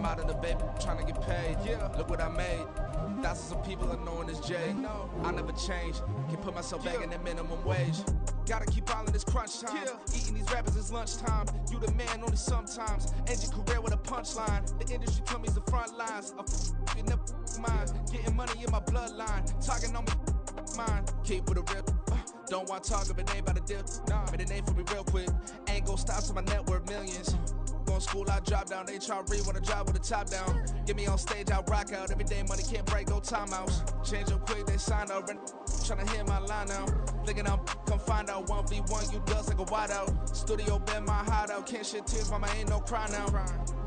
I'm out of the baby, trying to get paid. Look what I made. Thousands of people are knowing this Jay. I never change. Can put myself back in that minimum wage. Gotta keep all in this crunch time. Eating these rappers is lunchtime. You the man only sometimes. End your career with a punchline. The industry tell me it's the front lines. I'm in the mind. Getting money in my bloodline. Talking on me mine. Keep with a real. Don't want to talk if it ain't about a dip. Made a name for me real quick. Ain't gon' stop till my net worth millions. Going school, I drop down. They try to read when I drop with the top down. Get me on stage, I rock out. Every day money can't break, go timeouts. Change up quick, they sign up. Tryna hear my line now. Thinking I'm come find out 1v1, you dust like a wideout. Studio been my hideout. Can't shed tears, mama ain't no cry now.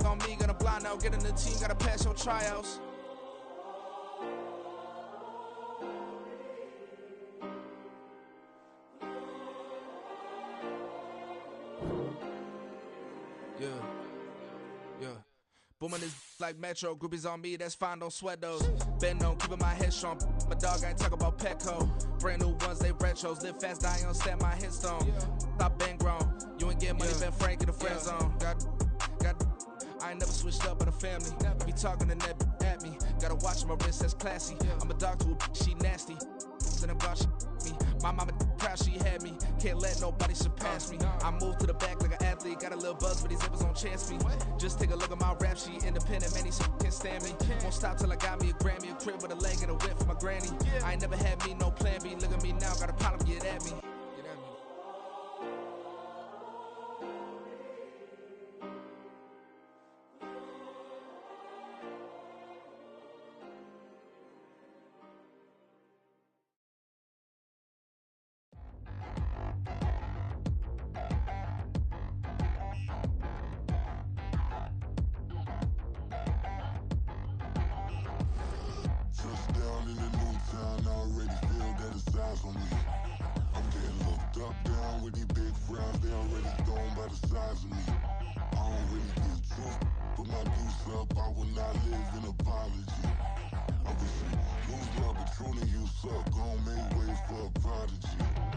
On me, gonna blind out. Get in the team, gotta pass your tryouts. Yeah. Booming this like Metro, groupies on me, that's fine, don't sweat those. Been on, keeping my head strong. My dog ain't talk about Petco. Brand new ones, they retros. Live fast, die on, set my headstone. Stop been grown. You ain't get money, been frank in the friend zone. I ain't never switched up in a family. Be talking to that at me. Gotta watch my wrist, that's classy. I'm a dog to a she nasty. And I'm God, she me. My mama proud she had me. Can't let nobody surpass me. I moved to the back like an athlete. Got a little buzz, but these zippers don't chance me. Just take a look at my rap sheet. Independent, man, these can't stand me. Won't stop till I got me a Grammy, a crib with a leg and a whip for my granny. I ain't never had me no plan B. Look at me now, got a problem, get at me.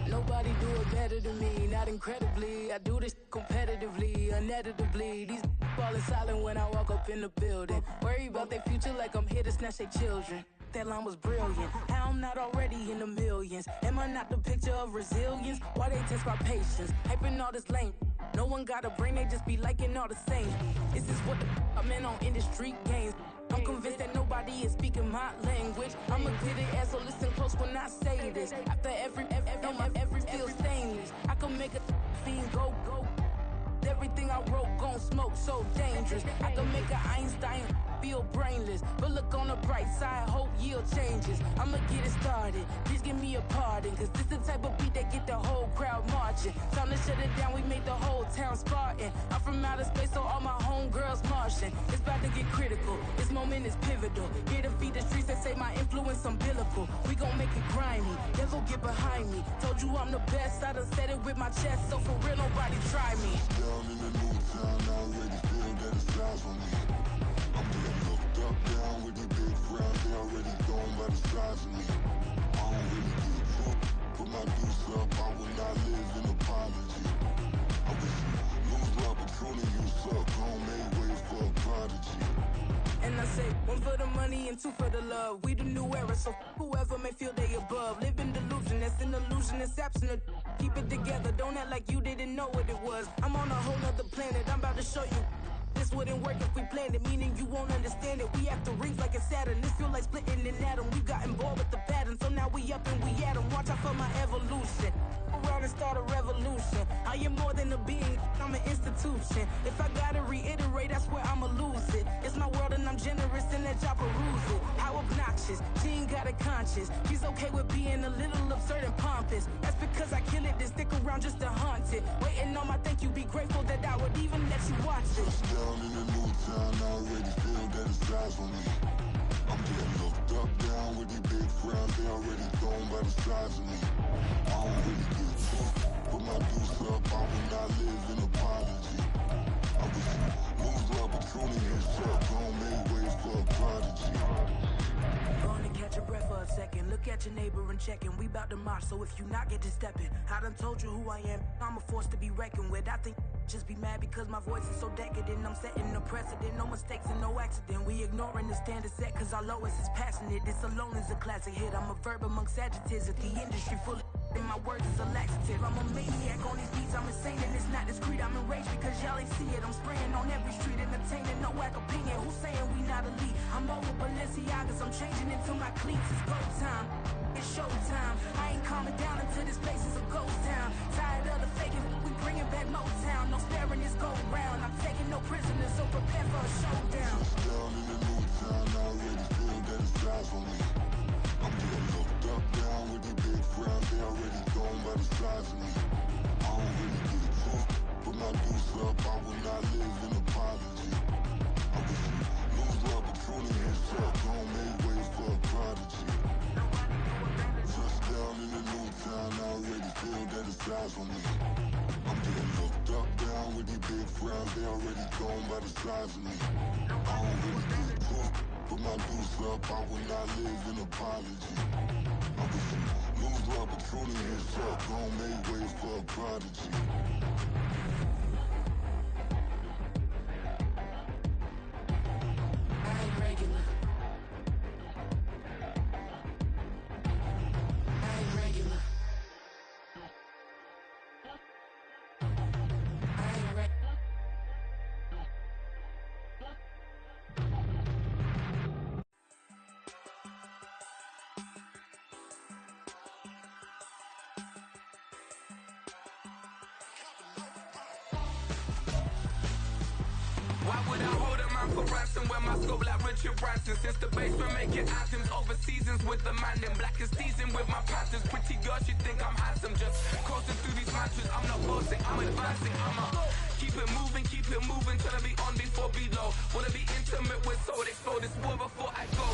Nobody do it better than me, not incredibly. I do this competitively, uneditably. These falling silent when I walk up in the building. Worry about their future like I'm here to snatch their children. That line was brilliant. How I'm not already in the millions? Am I not the picture of resilience? Why they test my patience? Hyping all this lame. No one got a brain, they just be liking all the same. This is what the I'm in on industry games. I'm convinced that nobody is speaking my language. I'm a clear the air, so listen close when I say this. After every feel stainless. I can make a fiend go. Everything I wrote gon' smoke, so dangerous. I can make an Einstein feel brainless, but look on the bright side, hope yield changes. I'ma get it started, please give me a pardon, cause this the type of beat that get the whole crowd marching. Time to shut it down, we made the whole town Spartan. I'm from outer space, so all my homegirls Martian. It's about to get critical, this moment is pivotal. Here to feed the streets that say my influence umbilical. We gon' make it grimy, never get behind me. Told you I'm the best, I done said it with my chest, so for real nobody try me. Down in the new town, I already feel that it's eyes on me. I'm getting looked up, down with these big crowds, they already gone by the size of me. I don't really get drunk, put my deuce up, I will not live in apology. I wish you lose love, but truly you suck, gon' make way for a prodigy. And I say, one for the money and two for the love. We the new era, so whoever may feel they above. Live in delusion, that's an illusion, it's absent. Keep it together, don't act like you didn't know what it was. I'm on a whole nother planet, I'm about to show you. This wouldn't work if we planned it, meaning you won't understand it. We have to rings like a Saturn, this feel like splitting an atom. We got involved with the pattern, so now we up and we at 'em. Watch out for my evolution. Around and start a revolution. I am more than a being, I'm an institution. If I gotta reiterate, that's where I'ma lose it. It's my world and I'm generous and that y'all peruse it. How obnoxious, she ain't got a conscience. She's okay with being a little absurd and pompous. That's because I kill it, then stick around just to haunt it. Waiting on my thank you, be grateful that I would even let you watch it. Down in the new town, I already feel that it's eyes on me. I'm getting looked up, down with these big crowds, they already gone by the size of me. I don't really get drunk, put my deuce up, I will not live in apology. I wish you lose love, but truly you suck, gon' make way for a prodigy. Gonna catch a breath for a second. Look at your neighbor and checkin'. We bout to march, so if you not get to steppin'. I done told you who I am, I'm a force to be reckoned with. I think just be mad because my voice is so decadent. I'm setting a precedent, no mistakes and no accident. We ignoring the standard set cause our lowest is passionate. This alone is a classic hit. I'm a verb amongst adjectives. If the industry full of and my words is a laxative. I'm a maniac on these beats, I'm insane and it's not discreet. I'm enraged because y'all ain't see it. I'm spraying on every street, entertaining, no whack opinion. Who's saying we not elite? I'm over Balenciagas, I'm changing into my cleats. It's go time, it's showtime. I ain't calming down until this place is a ghost town. Tired of the faking, we bringing back Motown. No sparing this go round. I'm taking no prisoners, so prepare for a showdown. Down in the new town, I already feel that it's eyes on me. I'm getting looked up, down with the big frown. They already gone by the size of me. I don't really get it tough, but my deuce up, I will not live in apology. I wish you lose the opportunity and shut. Don't make ways for a prodigy. Just down in the new town, I already feel that it's eyes on me. I'm getting looked up, down with the big frown. They already gone by the size of me. I don't really get it tough, but my deuce up, I will not live in apology. I wish you lose the opportunity and shut. Don't make ways for a prodigy. I ain't regular. I ain't regular. I ain't regular. Why would I hold a man for ransom when my scope like Richard Branson? Since the basement making anthems over seasons with the man in black is teasing with my patterns. Pretty girls, you think I'm handsome, just coasting through these mantras. I'm not boasting, I'm advancing. Keep it moving, trying to be on before below. Wanna be intimate with soul, explode this war before I go.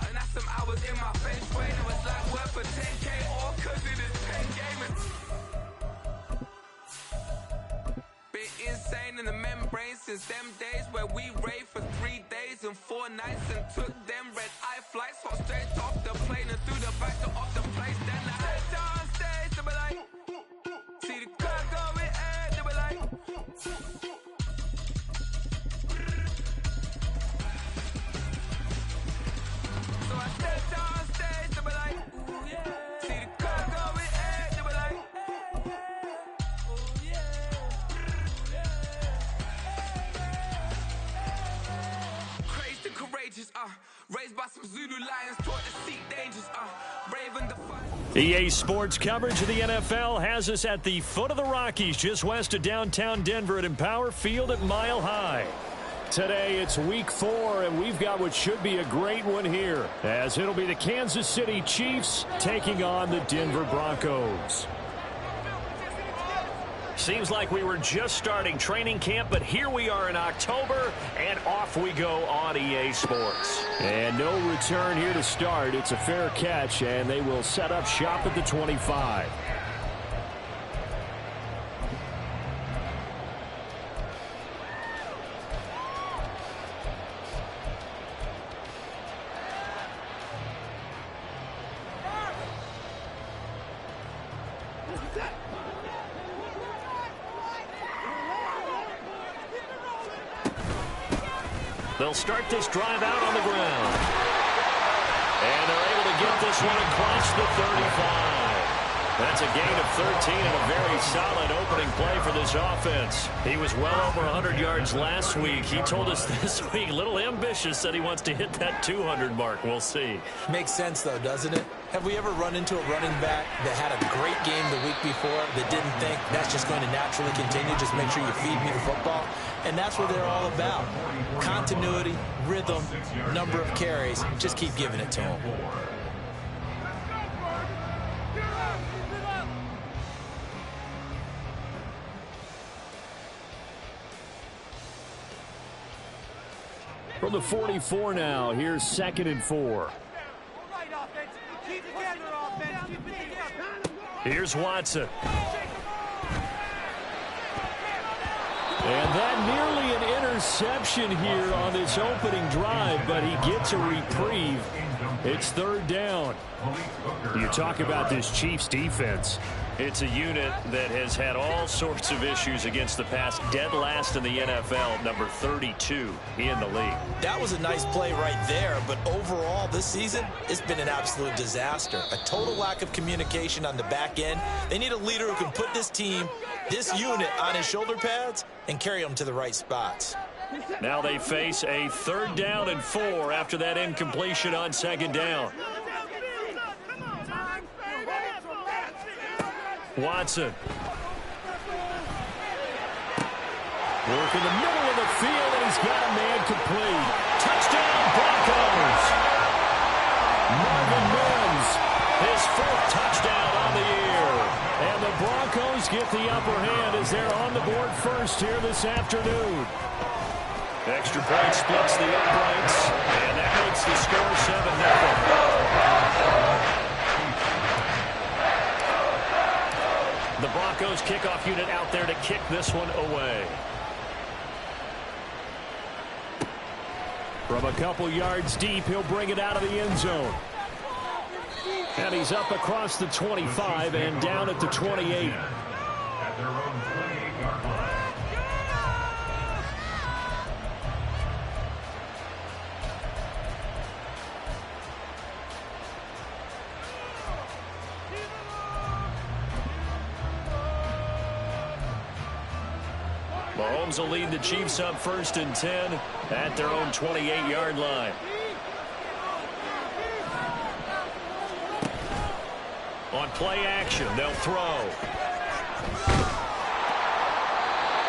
And that's some hours in my feng shui. It was like work for 10K, all cause it is pen gaming. Been insane in the membrane since them days where we raved for 3 days and 4 nights and took them red-eye flights, hot straight off the plane and through the back door of the place. Then I head on stage, they be like, see the crowd going air, they be like, so I stepped on stage, they be like, see the crowd going air, they be like, crazed and courageous, raised by some Zulu lions, taught to seek dangers, brave and defiant. EA Sports coverage of the NFL has us at the foot of the Rockies, just west of downtown Denver at Empower Field at Mile High. Today it's week 4, and we've got what should be a great one here, as it'll be the Kansas City Chiefs taking on the Denver Broncos. Seems like we were just starting training camp, but here we are in October, and off we go on EA Sports. And no return here to start. It's a fair catch, and they will set up shop at the 25. They'll start this drive out on the ground. And they're able to get this one across the 35. That's a gain of 13 and a very solid opening play for this offense. He was well over 100 yards last week. He told us this week, a little ambitious, said he wants to hit that 200 mark. We'll see. Makes sense, though, doesn't it? Have we ever run into a running back that had a great game the week before that didn't think that's just going to naturally continue? Just make sure you feed me the football. And that's what they're all about. Continuity, rhythm, number of carries. Just keep giving it to them. From the 44 now, here's 2nd and 4. Here's Watson. And that nearly an interception here on this opening drive, but he gets a reprieve. It's 3rd down. You talk about this Chiefs defense. It's a unit that has had all sorts of issues against the pass. Dead last in the NFL, number 32 in the league. That was a nice play right there, but overall this season, it's been an absolute disaster. A total lack of communication on the back end. They need a leader who can put this team, this unit, on his shoulder pads and carry them to the right spots. Now they face a 3rd down and 4 after that incompletion on 2nd down. Watson. Work in the middle of the field, and he's got a man complete. Touchdown, Broncos. Marvin Mims, his 4th touchdown on the year. And the Broncos get the upper hand as they're on the board first here this afternoon. Extra point splits the uprights, and that makes the score 7-0. The Broncos kickoff unit out there to kick this one away. From a couple yards deep, he'll bring it out of the end zone. And he's up across the 25 and down at the 28. At their own 28-yard line. Mahomes will lead the Chiefs up 1st and 10 at their own 28-yard line. On play action, they'll throw.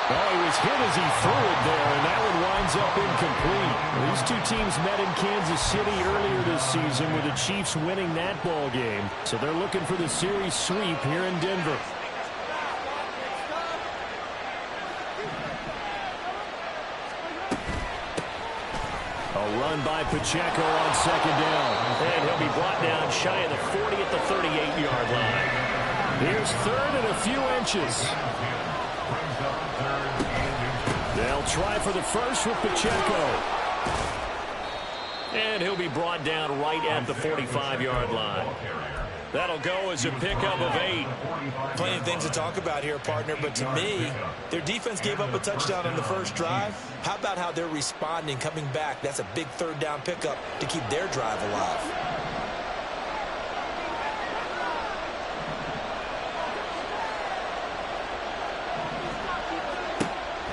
Oh, he was hit as he threw it there, and that one winds up incomplete. These two teams met in Kansas City earlier this season with the Chiefs winning that ball game. So they're looking for the series sweep here in Denver. A run by Pacheco on 2nd down. And he'll be brought down shy of the 40 at the 38-yard line. Here's 3rd and a few inches. They'll try for the first with Pacheco. And he'll be brought down right at the 45-yard line. That'll go as a pickup of 8. Plenty of things to talk about here, partner, but to me, their defense gave up a touchdown on the first drive. How about how they're responding, coming back? That's a big 3rd down pickup to keep their drive alive.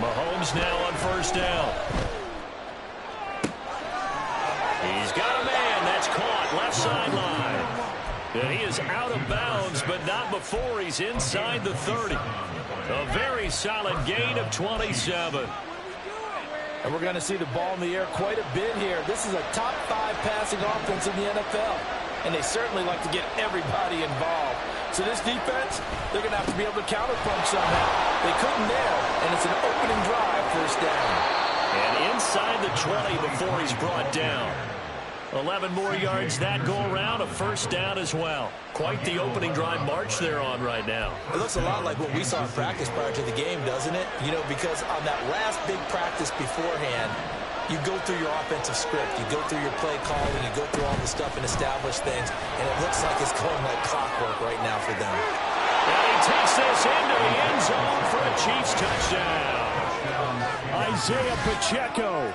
Mahomes now on 1st down. He's got a man. That's caught left sideline. And he is out of bounds, but not before he's inside the 30. A very solid gain of 27. And we're going to see the ball in the air quite a bit here. This is a top 5 passing offense in the NFL. And they certainly like to get everybody involved. So this defense, they're going to have to be able to counterpunch somehow. They couldn't there, and it's an opening drive, 1st down. And inside the 20 before he's brought down. 11 more yards that go around, a 1st down as well. Quite the opening drive march they're on right now. It looks a lot like what we saw in practice prior to the game, doesn't it? You know, because on that last big practice beforehand, you go through your offensive script, you go through your play calling, you go through all the stuff and establish things, and it looks like it's going like clockwork right now for them. And he takes this into the end zone for a Chiefs touchdown. Isaiah Pacheco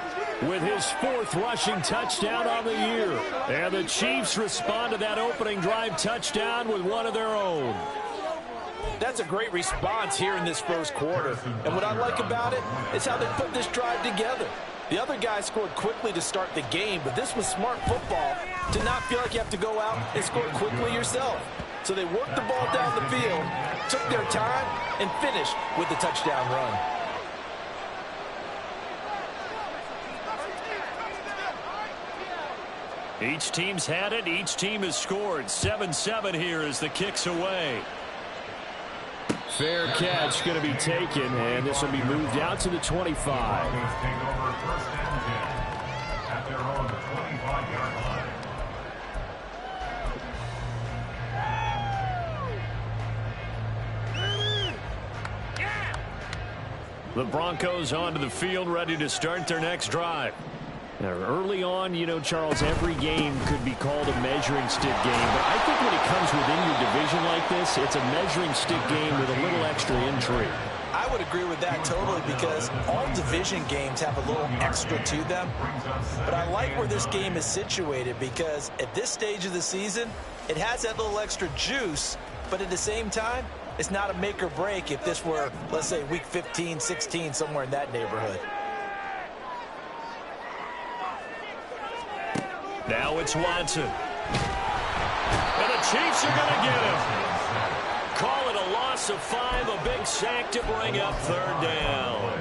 with his 4th rushing touchdown on the year. And the Chiefs respond to that opening drive touchdown with one of their own. That's a great response here in this 1st quarter. And what I like about it is how they put this drive together. The other guys scored quickly to start the game, but this was smart football to not feel like you have to go out and score quickly yourself. So they worked the ball down the field, took their time, and finished with the touchdown run. Each team's had it. Each team has scored. 7-7 here as the kick's away. Fair catch going to be taken, and this will be moved out to the 25. The Broncos onto the field, ready to start their next drive. Now, early on, you know, Charles, every game could be called a measuring stick game. But I think when it comes within your division like this, it's a measuring stick game with a little extra intrigue. I would agree with that totally, because all division games have a little extra to them. But I like where this game is situated, because at this stage of the season, it has that little extra juice, but at the same time, it's not a make or break if this were, let's say, week 15, 16, somewhere in that neighborhood. Now it's Watson. And the Chiefs are going to get him. Call it a loss of 5, a big sack to bring up 3rd down.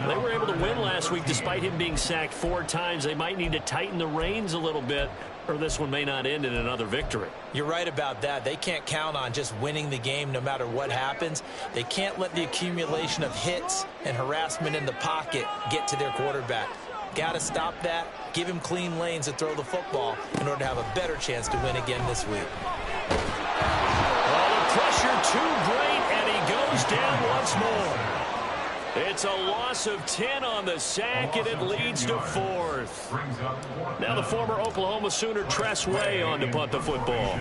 They were able to win last week despite him being sacked 4 times. They might need to tighten the reins a little bit, or this one may not end in another victory. You're right about that. They can't count on just winning the game no matter what happens. They can't let the accumulation of hits and harassment in the pocket get to their quarterback. Got to stop that, give him clean lanes to throw the football in order to have a better chance to win again this week. Oh, the pressure too great, and he goes down once more. It's a loss of 10 on the sack, and it leads to 4th. Now the former Oklahoma Sooner Tress Way on to punt the football.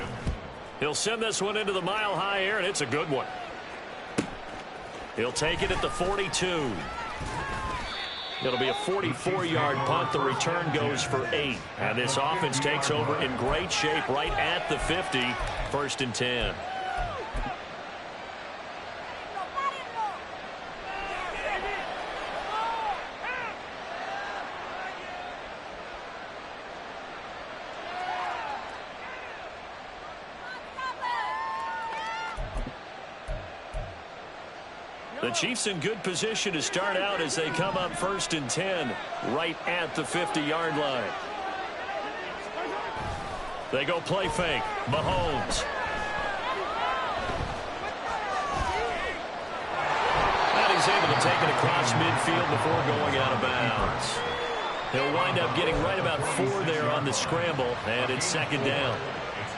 He'll send this one into the mile-high air, and it's a good one. He'll take it at the 42. It'll be a 44-yard punt. The return goes for 8. And this offense takes over in great shape right at the 50. 1st and 10. The Chiefs in good position to start out as they come up 1st and 10 right at the 50-yard line. They go play fake. Mahomes. And he's able to take it across midfield before going out of bounds. He'll wind up getting right about 4 there on the scramble, and it's 2nd down.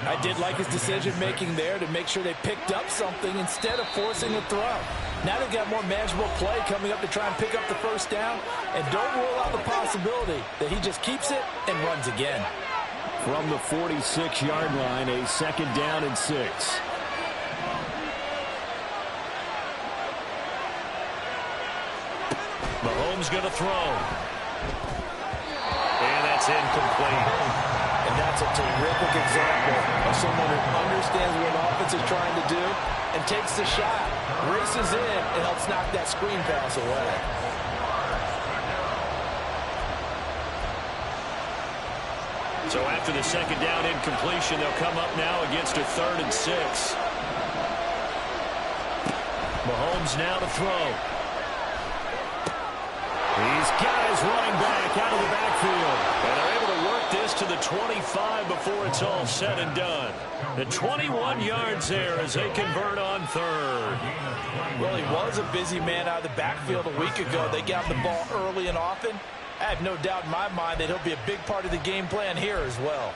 I did like his decision-making there to make sure they picked up something instead of forcing a throw. Now they've got more manageable play coming up to try and pick up the 1st down, and don't rule out the possibility that he just keeps it and runs again. From the 46-yard line, a 2nd down and 6. Mahomes going to throw. And that's incomplete. And that's a terrific example of someone who understands what an offense is trying to do and takes the shot, races in, and helps knock that screen pass away. So after the 2nd down incompletion, they'll come up now against a 3rd and 6. Mahomes now to throw. He's got his running back out of the backfield. And they're able to work this to the 25 before it's all said and done. The 21 yards there as they convert on 3rd. Well, he was a busy man out of the backfield a week ago. They got the ball early and often. I have no doubt in my mind that he'll be a big part of the game plan here as well.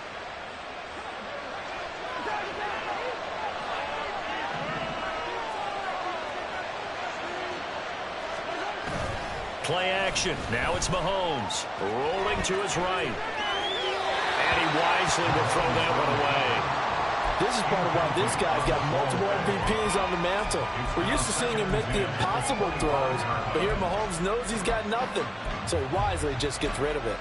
Play action. Now it's Mahomes rolling to his right. And he wisely will throw that one away. This is part of why this guy's got multiple MVPs on the mantle. We're used to seeing him make the impossible throws, but here Mahomes knows he's got nothing, so he wisely just gets rid of it.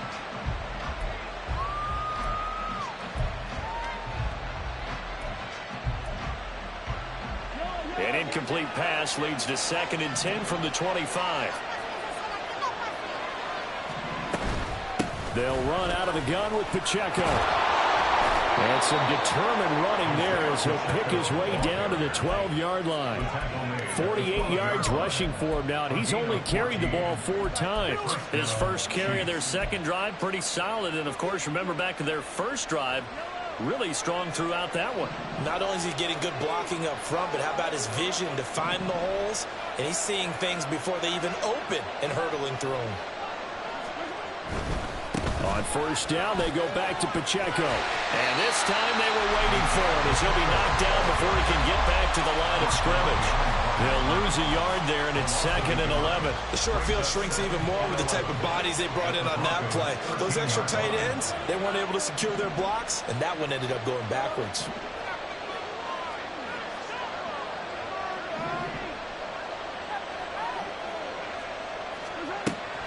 An incomplete pass leads to 2nd and 10 from the 25. They'll run out of the gun with Pacheco. And some determined running there as he'll pick his way down to the 12-yard line. 48 yards rushing for him now, and he's only carried the ball 4 times. His first carry of their 2nd drive, pretty solid. And, of course, remember back to their 1st drive, really strong throughout that one. Not only is he getting good blocking up front, but how about his vision to find the holes? And he's seeing things before they even open and hurtling through them. On 1st down, they go back to Pacheco. And this time they were waiting for him as he'll be knocked down before he can get back to the line of scrimmage. They'll lose a yard there, and it's 2nd and 11. The short field shrinks even more with the type of bodies they brought in on that play. Those extra tight ends, they weren't able to secure their blocks, and that one ended up going backwards.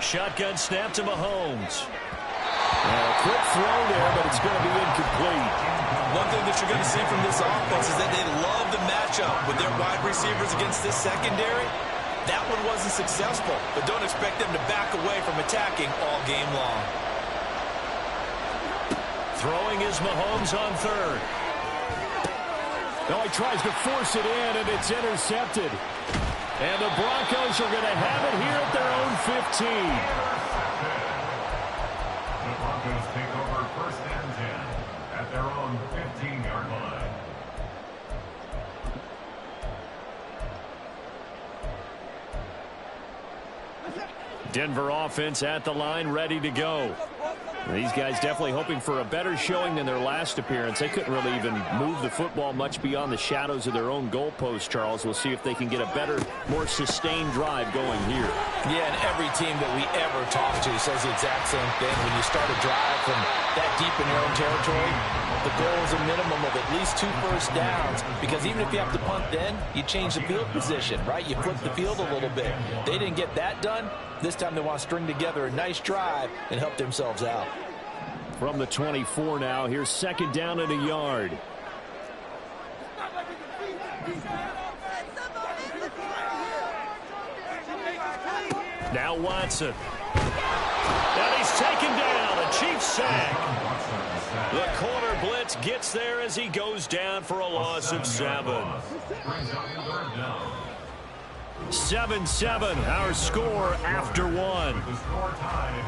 Shotgun snap to Mahomes. A quick throw there, but it's going to be incomplete. One thing that you're going to see from this offense is that they love the matchup with their wide receivers against this secondary. That one wasn't successful, but don't expect them to back away from attacking all game long. Throwing is Mahomes on 3rd. Now he tries to force it in, and it's intercepted. And the Broncos are going to have it here at their own 15. The Broncos take over 1st and 10 at their own 15-yard line. Denver offense at the line, ready to go. These guys definitely hoping for a better showing than their last appearance. They couldn't really even move the football much beyond the shadows of their own goalpost, Charles. We'll see if they can get a better, more sustained drive going here. Yeah, and every team that we ever talk to says the exact same thing. When you start a drive from that deep in your own territory, the goal is a minimum of at least 2 first downs, because even if you have to punt then, you change the field position, right? You flip the field a little bit. They didn't get that done. This time they want to string together a nice drive and help themselves out. From the 24 now, here's 2nd down and a yard. Now Watson. And he's taken down. A Chiefs sack. The corner blitz gets there as he goes down for a loss of 7. 7-7, our score after 1. The score tied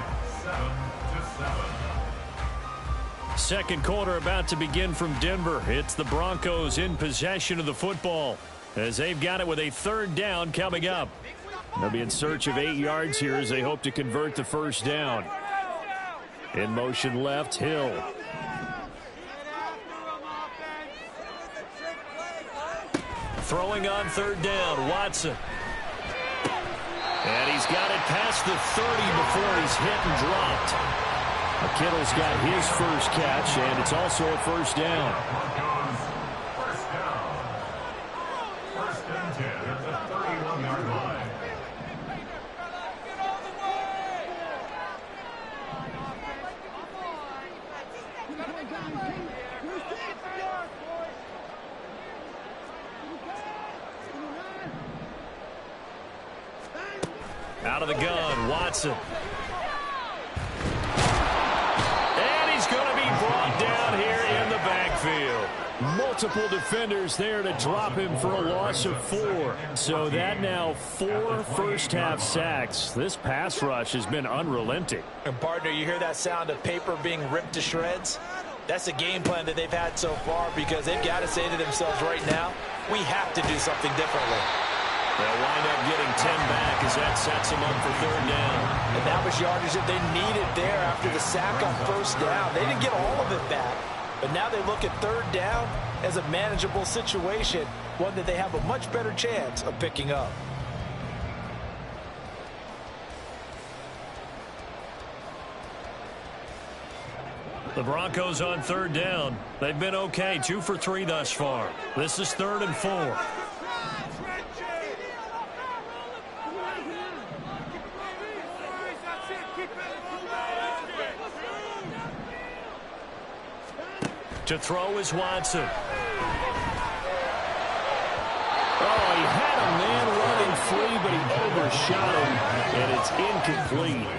7-7. Second quarter about to begin from Denver. It's the Broncos in possession of the football as they've got it with a 3rd down coming up. They'll be in search of 8 yards here as they hope to convert the 1st down. In motion left, Hill. Throwing on 3rd down, Watson. And he's got it past the 30 before he's hit and dropped. Kittle's got his first catch, and it's also a 1st down. First down. 1st and 10 at the 31-yard line. Out of the gun, Watson. Brought down here in the backfield. Multiple defenders there to drop him for a loss of 4. So that now 4 first-half sacks. This pass rush has been unrelenting. And partner, you hear that sound of paper being ripped to shreds? That's the game plan that they've had so far, because they've got to say to themselves right now, we have to do something differently. They'll wind up getting 10 back as that sets them up for 3rd down. And that was yardage that they needed there after the sack on 1st down. They didn't get all of it back, but now they look at 3rd down as a manageable situation, one that they have a much better chance of picking up. The Broncos on 3rd down. They've been okay, 2 for 3 thus far. This is 3rd and 4. To throw is Watson. Oh, he had a man running free, but he overshot him, and it's incomplete.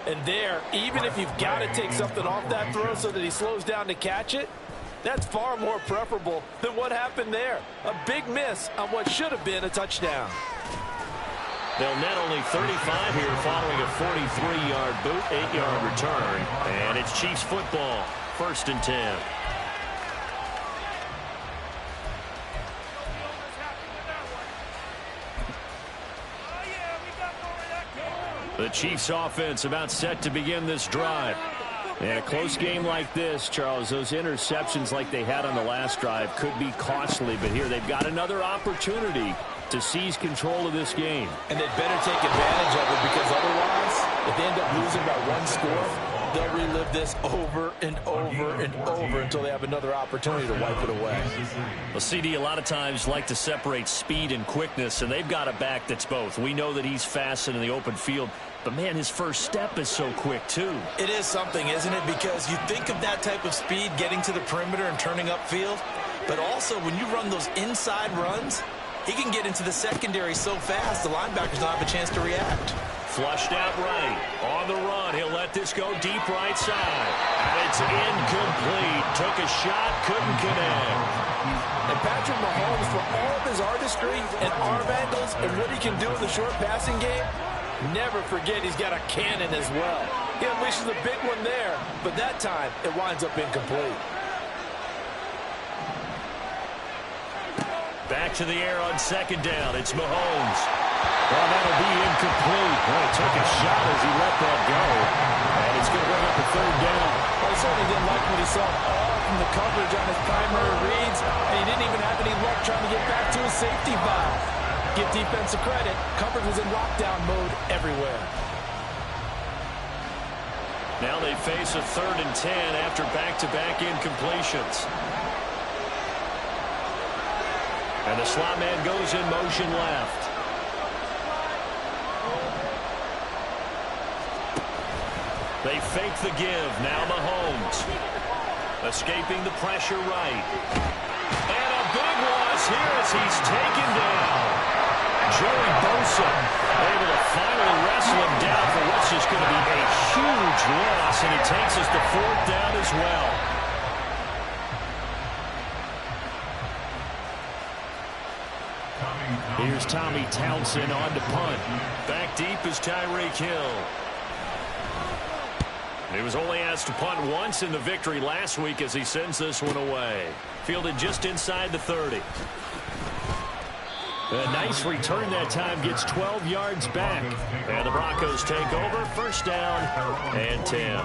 And there, even if you've got to take something off that throw so that he slows down to catch it, that's far more preferable than what happened there. A big miss on what should have been a touchdown. They'll net only 35 here following a 43-yard boot, 8-yard return. And it's Chiefs football, 1st and 10. The Chiefs offense about set to begin this drive. And a close game like this, Charles, those interceptions like they had on the last drive could be costly. But here they've got another opportunity to seize control of this game. And they'd better take advantage of it, because otherwise, if they end up losing by one score, they'll relive this over and over and over until they have another opportunity to wipe it away. Well, CD, a lot of times like to separate speed and quickness, and they've got a back that's both. We know that he's fast in the open field, but, man, his first step is so quick, too. It is something, isn't it? Because you think of that type of speed getting to the perimeter and turning upfield, but also when you run those inside runs, he can get into the secondary so fast the linebackers don't have a chance to react. Flushed out right. On the run. He'll let this go deep right side. And it's incomplete. Took a shot, couldn't connect. And Patrick Mahomes, for all of his artistry and arm angles and what he can do in the short passing game, never forget he's got a cannon as well. He unleashes a big one there, but that time it winds up incomplete. Back to the air on second down. It's Mahomes. Well, that'll be incomplete. Well, he took a shot as he let that go. And it's going to bring up a third down. Well, he certainly didn't like what he saw all from the coverage on his primary reads, and he didn't even have any luck trying to get back to his safety valve. Give defensive credit. Coverage was in lockdown mode everywhere. Now they face a 3rd and 10 after back-to-back incompletions. And the slot man goes in motion left. They fake the give. Now Mahomes. Escaping the pressure right. And a big loss here as he's taken down. Joey Bosa able to finally wrestle him down for what's just going to be a huge loss. And he takes us to 4th down as well. Here's Tommy Townsend on to punt. Back deep is Tyreek Hill. He was only asked to punt once in the victory last week as he sends this one away. Fielded just inside the 30. A nice return that time, gets 12 yards back. And the Broncos take over, 1st down and 10.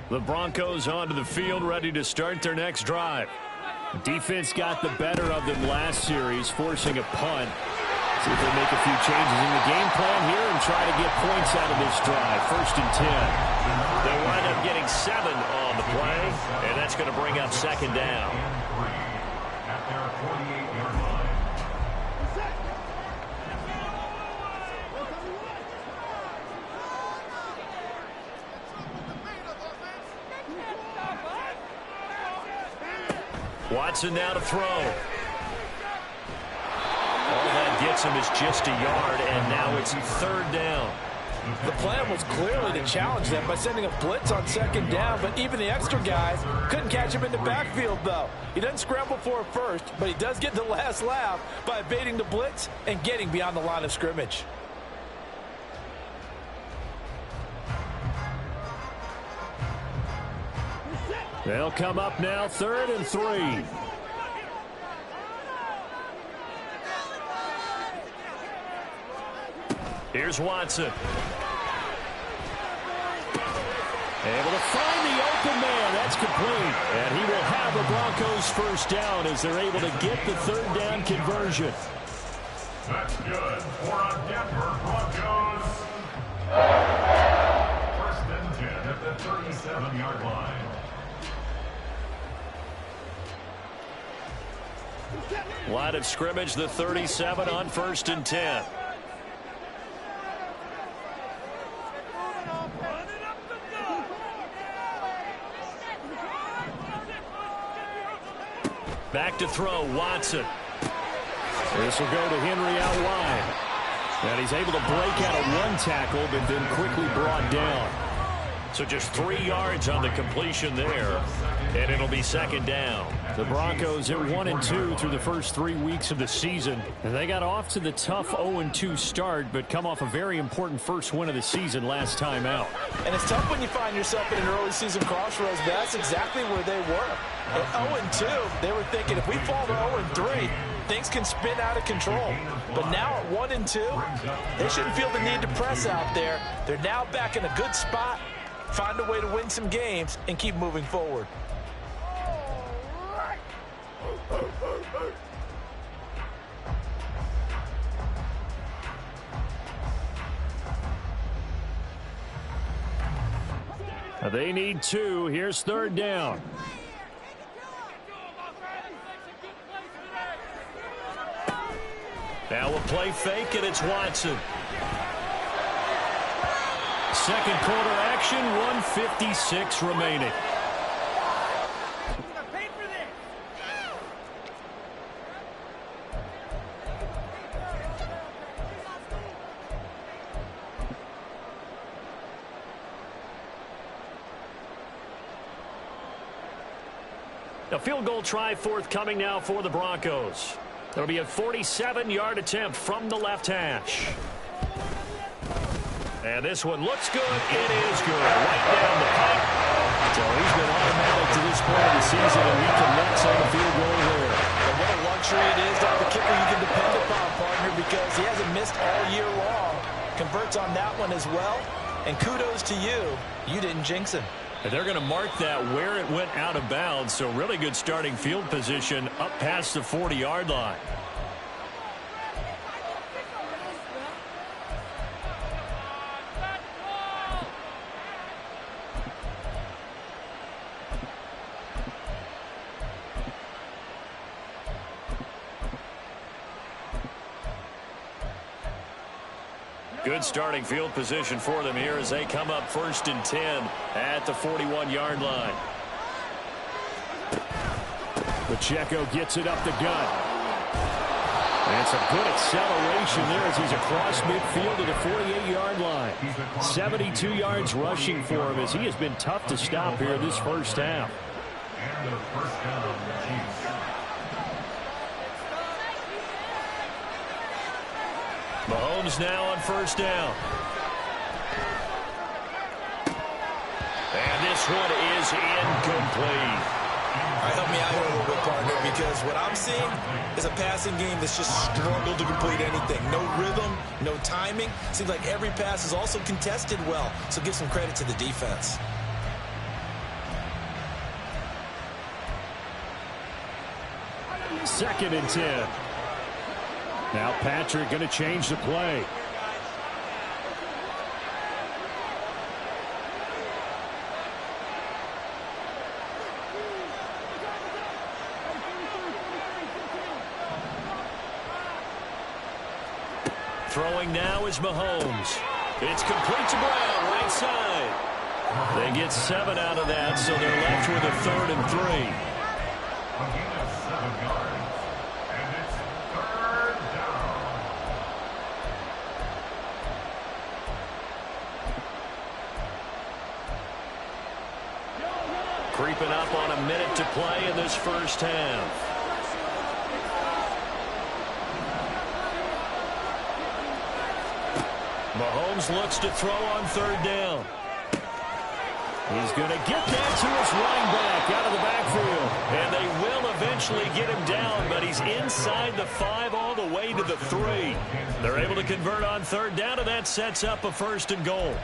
The Broncos onto the field, ready to start their next drive. Defense got the better of them last series, forcing a punt. See if they make a few changes in the game plan here and try to get points out of this drive. 1st and 10. They wind up getting 7 on the play, and that's going to bring up 2nd down. At their 48-yard line. Watson now to throw. All that gets him is just a yard, and now it's 3rd down. The plan was clearly to challenge them by sending a blitz on 2nd down, but even the extra guys couldn't catch him in the backfield, though. He doesn't scramble for it first, but he does get the last laugh by evading the blitz and getting beyond the line of scrimmage. They'll come up now, 3rd and 3. Here's Watson. Able to find the open man. That's complete. And he will have the Broncos 1st down as they're able to get the 3rd down conversion. That's good for a Denver Broncos. 1st and 10 at the 37-yard line. Line of scrimmage, the 37 on 1st and 10. Back to throw, Watson. This will go to Henry out wide. And he's able to break out of one tackle, but then quickly brought down. So just 3 yards on the completion there. And it'll be 2nd down. The Broncos are 1-2 through the first 3 weeks of the season. And they got off to the tough 0-2 start, but come off a very important first win of the season last time out. And it's tough when you find yourself in an early season crossroads, but that's exactly where they were. At 0-2, they were thinking if we fall to 0-3, things can spin out of control. But now at 1-2, they shouldn't feel the need to press out there. They're now back in a good spot, find a way to win some games, and keep moving forward. They need 2. Here's 3rd down. Now we'll play fake, and it's Watson. Second quarter action, 1:56 remaining. A field goal try forthcoming now for the Broncos. It'll be a 47-yard attempt from the left hash. And this one looks good. It is good. Right down the pipe. So he's been automatic to this point of the season, and he connects on the field goal there. And what a luxury it is to have a kicker you can depend upon, partner, because he hasn't missed all year long. Converts on that one as well. And kudos to you. You didn't jinx him. And they're going to mark that where it went out of bounds. So really good starting field position up past the 40-yard line. Good starting field position for them here as they come up 1st and 10 at the 41-yard line. Pacheco gets it up the gut. And some good acceleration there as he's across midfield to the 48-yard line. 72 yards rushing for him as he has been tough to stop here this first half. And the first down, Chiefs. Mahomes now on 1st down. And this one is incomplete. All right, help me out here a little bit, partner, because what I'm seeing is a passing game that's just struggled to complete anything. No rhythm, no timing. Seems like every pass is also contested well, so give some credit to the defense. Second and 10. Now Patrick going to change the play. Throwing now is Mahomes. It's complete to Brown, right side. They get 7 out of that, so they're left with a 3rd and 3. A gain of 7 yards. And it's 3rd down. Creeping up on a minute to play in this first half. Mahomes looks to throw on 3rd down. He's going to get that to his running back out of the backfield. And they will eventually get him down, but he's inside the 5 all the way to the 3. They're able to convert on 3rd down, and that sets up a 1st and goal.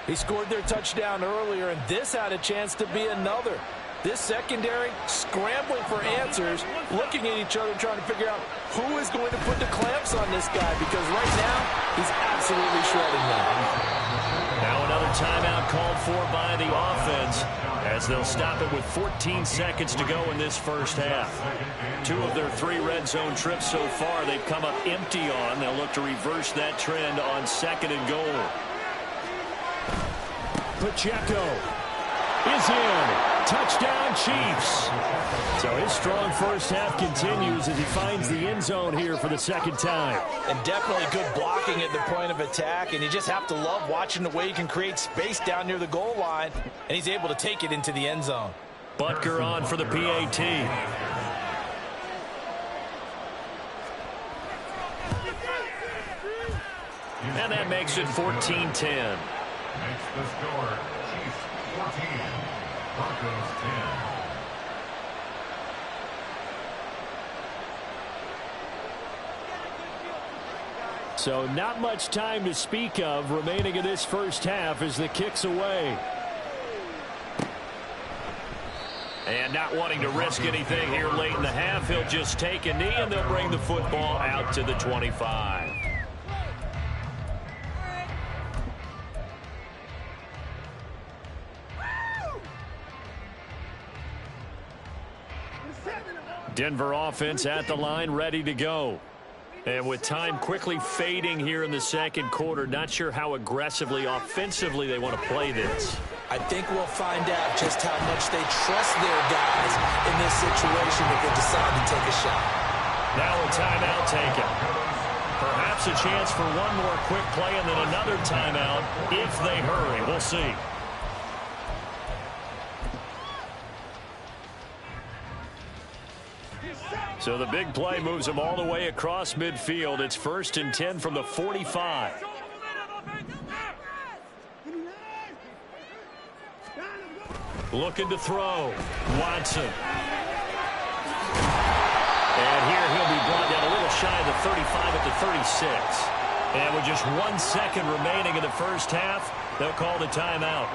He scored their touchdown earlier, and this had a chance to be another. This secondary scrambling for answers, looking at each other, trying to figure out who is going to put the clamps on this guy, because right now he's absolutely shredding them. Now another timeout called for by the offense as they'll stop it with 14 seconds to go in this first half. 2 of their 3 red zone trips so far they've come up empty on. They'll look to reverse that trend on 2nd and goal. Pacheco is in. Touchdown, Chiefs. So his strong first half continues as he finds the end zone here for the 2nd time. And definitely good blocking at the point of attack, and you just have to love watching the way he can create space down near the goal line, and he's able to take it into the end zone. Butker on for the PAT. And that makes it 14-10. Makes the score Chiefs 14, Broncos 10. So not much time to speak of remaining in this first half as the kick's away. And not wanting to risk anything here late in the half, he'll just take a knee and they'll bring the football out to the 25. Denver offense at the line, ready to go. And with time quickly fading here in the second quarter, not sure how aggressively, offensively they want to play this. I think we'll find out just how much they trust their guys in this situation if they decide to take a shot. Now a timeout taken. Perhaps a chance for one more quick play and then another timeout if they hurry. We'll see. So the big play moves them all the way across midfield. It's 1st and 10 from the 45. Looking to throw. Watson. And here he'll be brought down a little shy of the 35 at the 36. And with just 1 second remaining in the first half, they'll call the timeout.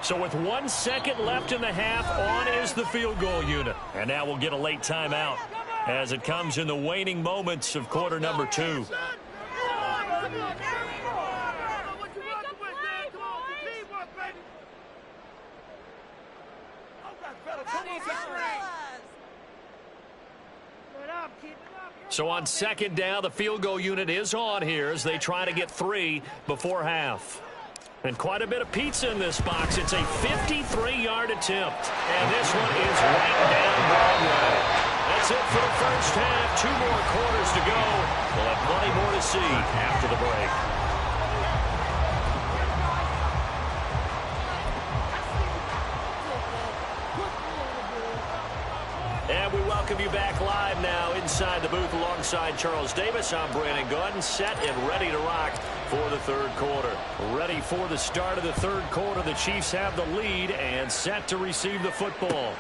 So with 1 second left in the half, on is the field goal unit. And now we'll get a late timeout as it comes in the waning moments of quarter number 2. So on second down, the field goal unit is on here as they try to get 3 before half. And quite a bit of pizza in this box. It's a 53-yard attempt. And this one is right down Broadway. That's it for the first half. 2 more quarters to go. We'll have plenty more to see after the break. And we welcome you back live now inside the booth alongside Charles Davis. I'm Brandon Gaudin, set and ready to rock for the third quarter. Ready for the start of the third quarter. The Chiefs have the lead and set to receive the football.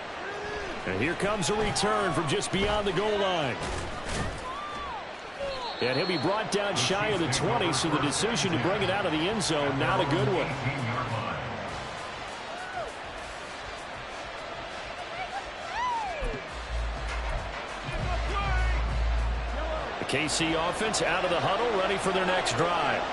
And here comes a return from just beyond the goal line. And he'll be brought down shy of the 20, so the decision to bring it out of the end zone, not a good one. KC offense out of the huddle, ready for their next drive.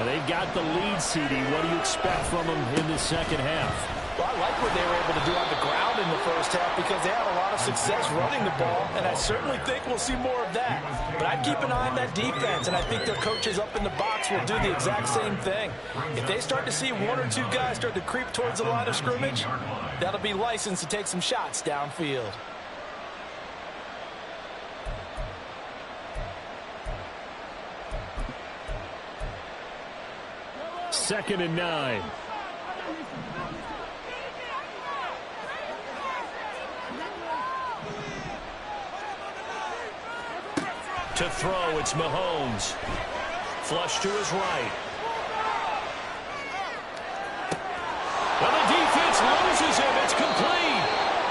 And they've got the lead, CD. What do you expect from them in the second half? Well, I like what they were able to do on the ground in the first half because they had a lot of success running the ball, and I certainly think we'll see more of that. But I'd keep an eye on that defense, and I think their coaches up in the box will do the exact same thing. If they start to see 1 or 2 guys start to creep towards the line of scrimmage, that'll be licensed to take some shots downfield. Second and 9. To throw, it's Mahomes. Flush to his right. Well, the defense loses him. It's complete.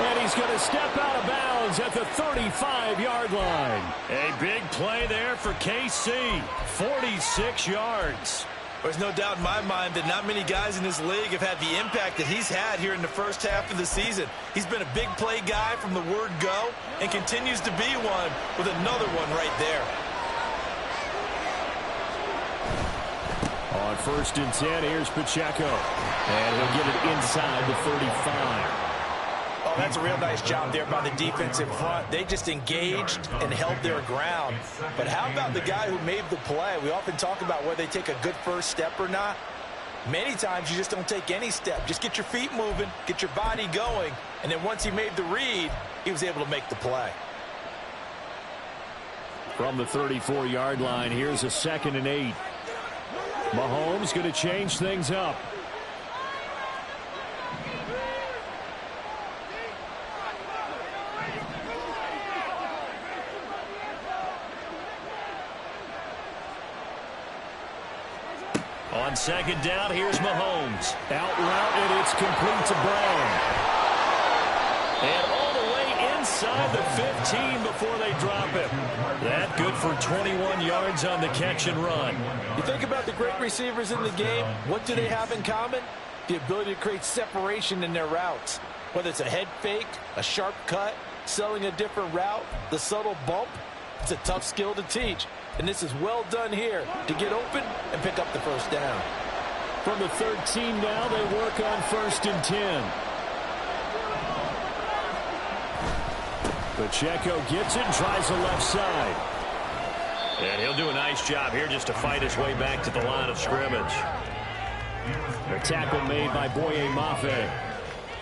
And he's going to step out of bounds at the 35-yard line. A big play there for KC. 46 yards. There's no doubt in my mind that not many guys in this league have had the impact that he's had here in the first half of the season. He's been a big play guy from the word go and continues to be one with another one right there. On 1st and 10, here's Pacheco. And he'll get it inside the 35. Oh, that's a real nice job there by the defense in front. They just engaged and held their ground. But how about the guy who made the play? We often talk about whether they take a good first step or not. Many times you just don't take any step. Just get your feet moving, get your body going, and then once he made the read, he was able to make the play. From the 34-yard line, here's a 2nd and 8. Mahomes going to change things up. On second down, here's Mahomes. Out route, and it's complete to Brown. And all the way inside the 15 before they drop it. That good for 21 yards on the catch and run. You think about the great receivers in the game, what do they have in common? The ability to create separation in their routes. Whether it's a head fake, a sharp cut, selling a different route, the subtle bump, it's a tough skill to teach. And this is well done here to get open and pick up the first down. From the 13 now, they work on 1st and 10. Pacheco gets it and tries the left side. And he'll do a nice job here just to fight his way back to the line of scrimmage. A tackle made by Boye Mafe.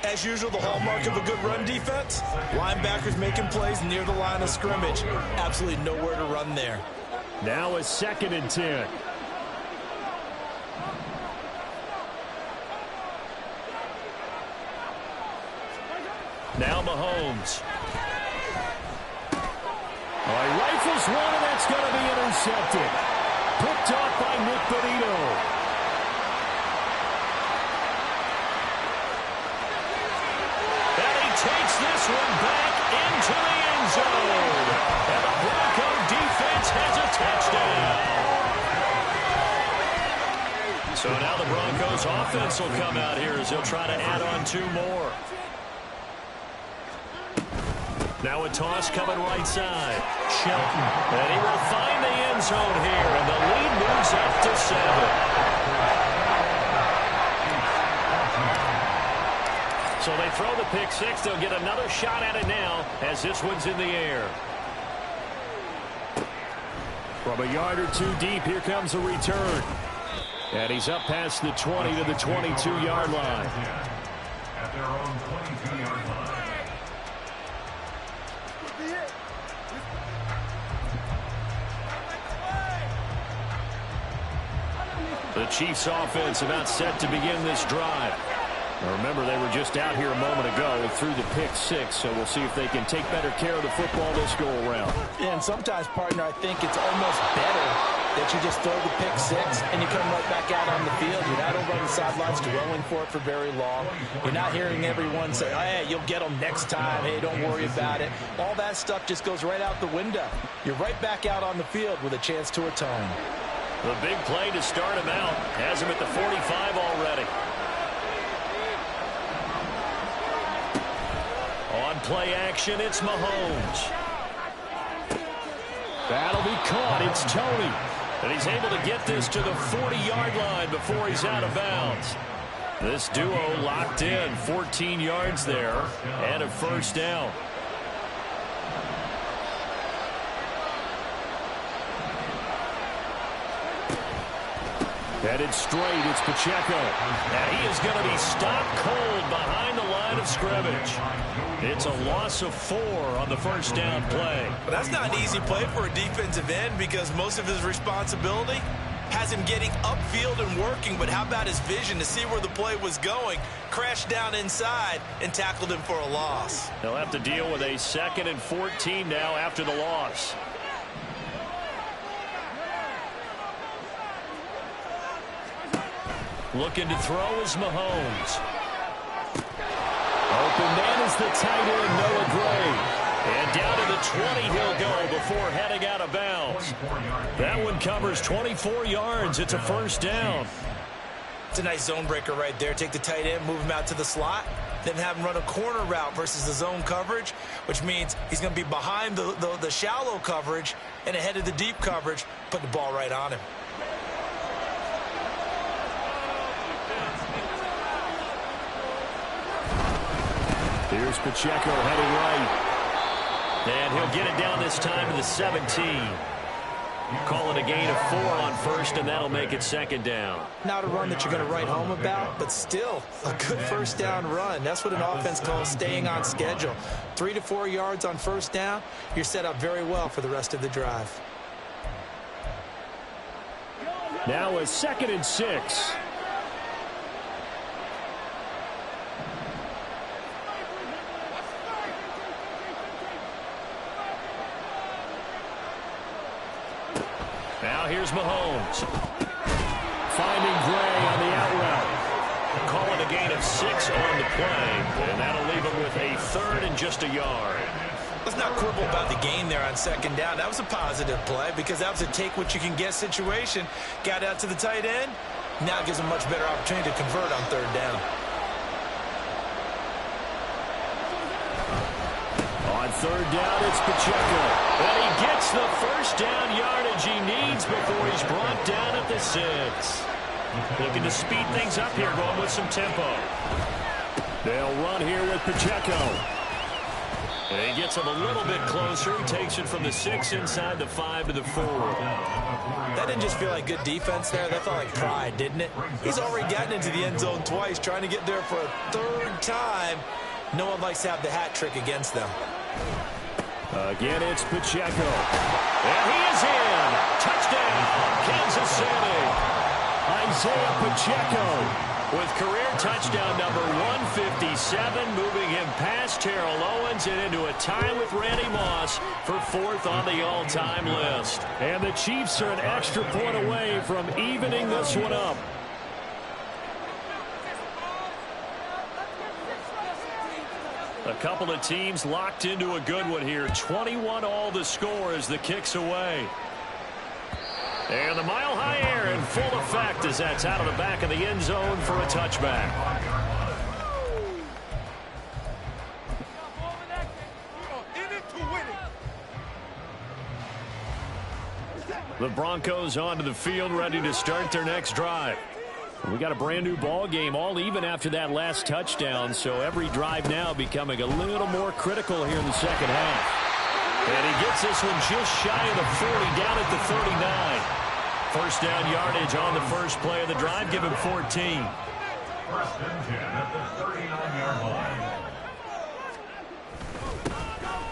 As usual, the hallmark of a good run defense, linebackers making plays near the line of scrimmage. Absolutely nowhere to run there. Now a 2nd and 10. Now Mahomes. Oh, he rifles one, and that's going to be intercepted. Picked off by Nick Bonito. And he takes this one back into the end zone. And the Bronco defense has a touchdown. So now the Broncos offense will come out here as they'll try to add on 2 more. Now a toss coming right side. Shelton. And he will find the end zone here, and the lead moves up to 7. So they throw the pick 6. They'll get another shot at it now as this one's in the air. From a yard or 2 deep, here comes the return. And he's up past the 20 to the 22-yard line. At their own 22-yard line. The Chiefs offense about set to begin this drive. Now remember, they were just out here a moment ago through the pick 6, so we'll see if they can take better care of the football this go around. Yeah, and sometimes, partner, I think it's almost better that you just throw the pick 6 and you come right back out on the field. You're not over on the sidelines dwelling for it for very long. You're not hearing everyone say, hey, you'll get them next time. Hey, don't worry about it. All that stuff just goes right out the window. You're right back out on the field with a chance to atone. The big play to start him out. Has him at the 45 already. On play action, it's Mahomes. That'll be caught. It's Tony. And he's able to get this to the 40-yard line before he's out of bounds. This duo locked in. 14 yards there and a first down. Headed straight, it's Pacheco. And he is going to be stopped cold behind the line of scrimmage. It's a loss of 4 on the first down play. But that's not an easy play for a defensive end because most of his responsibility has him getting upfield and working. But how about his vision to see where the play was going? Crashed down inside and tackled him for a loss. They'll have to deal with a 2nd and 14 now after the loss. Looking to throw is Mahomes. Open man is the tight end, Noah Gray. And down to the 20 he'll go before heading out of bounds. That one covers 24 yards. It's a first down. It's a nice zone breaker right there. Take the tight end, move him out to the slot, then have him run a corner route versus the zone coverage, which means he's going to be behind the shallow coverage and ahead of the deep coverage, put the ball right on him. Here's Pacheco heading right. And he'll get it down this time to the 17. Call it a gain of 4 on first, and that'll make it 2nd down. Not a run that you're going to write home about, but still a good first down run. That's what an offense calls staying on schedule. 3 to 4 yards on first down, you're set up very well for the rest of the drive. Now a 2nd and 6. Now here's Mahomes. Finding Gray on the out route. Call it a gain of 6 on the play, and that'll leave him with a 3rd and just a yard. Let's not quibble about the gain there on 2nd down. That was a positive play because that was a take-what-you-can-get situation. Got out to the tight end. Now gives him a much better opportunity to convert on 3rd down. On 3rd down, it's Pacheco. And he gets the first down yardage he needs before he's brought down at the 6. Looking to speed things up here, going with some tempo. They'll run here with Pacheco. And he gets him a little bit closer. He takes it from the 6 inside the 5 to the 4. That didn't just feel like good defense there. That felt like pride, didn't it? He's already gotten into the end zone twice, trying to get there for a third time. No one likes to have the hat trick against them. Again, it's Pacheco. And he is in. Touchdown, Kansas City. Isaiah Pacheco with career touchdown number 157, moving him past Terrell Owens and into a tie with Randy Moss for 4th on the all-time list. And the Chiefs are an extra point away from evening this one up. A couple of teams locked into a good one here. 21 all the score as the kick's away. And the mile-high air in full effect as that's out of the back of the end zone for a touchback. The Broncos onto the field, ready to start their next drive. We got a brand new ball game, all even after that last touchdown, so every drive now becoming a little more critical here in the second half. And he gets this one just shy of the 40, down at the 39. First down yardage on the first play of the drive, give him 14. First and 10 at the 39-yard line.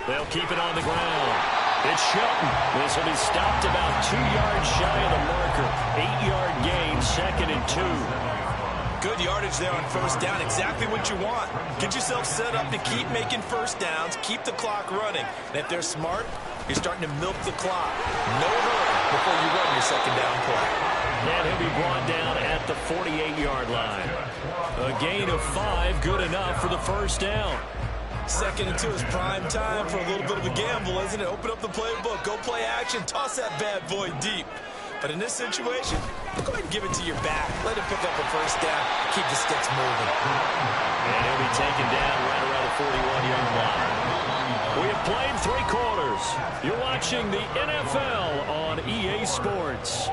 They'll keep it on the ground. It's Shelton. This will be stopped about 2 yards shy of the marker. 8-yard gain, 2nd and 2. Good yardage there on first down. Exactly what you want. Get yourself set up to keep making first downs, keep the clock running. And if they're smart, you're starting to milk the clock. No hurry before you run your second down play. And he'll be brought down at the 48-yard line. A gain of 5, good enough for the first down. 2nd and 2 is prime time for a little bit of a gamble, isn't it? Open up the playbook, go play action, toss that bad boy deep. But in this situation, go ahead and give it to your back. Let him pick up a first down. Keep the sticks moving. And he'll be taken down right around the 41-yard line. We have played 3 quarters. You're watching the NFL on EA Sports.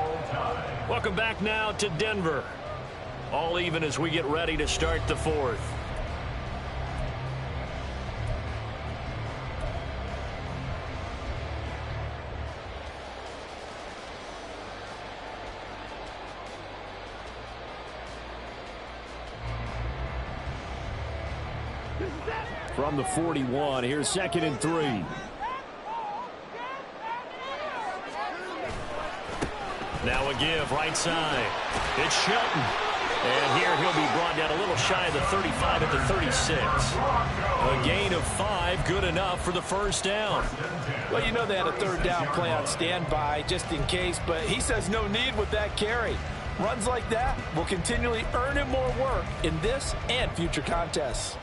Welcome back now to Denver. All even as we get ready to start the 4th. From the 41, here's 2nd and 3. Now a give, right side. It's Shelton. And here he'll be brought down a little shy of the 35 at the 36. A gain of 5, good enough for the first down. Well, you know they had a third down play on standby just in case, but he says no need with that carry. Runs like that will continually earn him more work in this and future contests.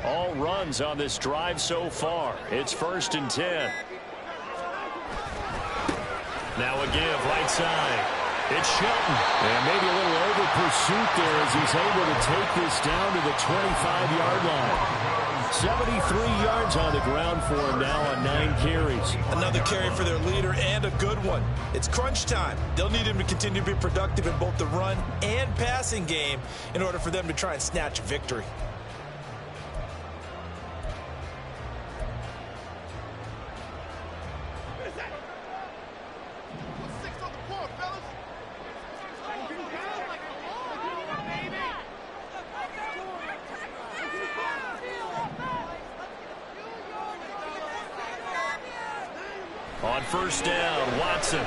All runs on this drive so far. It's 1st and 10. Now a give, right side. It's Shelton. And maybe a little over pursuit there as he's able to take this down to the 25-yard line. 73 yards on the ground for him now on 9 carries. Another carry for their leader and a good one. It's crunch time. They'll need him to continue to be productive in both the run and passing game in order for them to try and snatch victory. On first down, Watson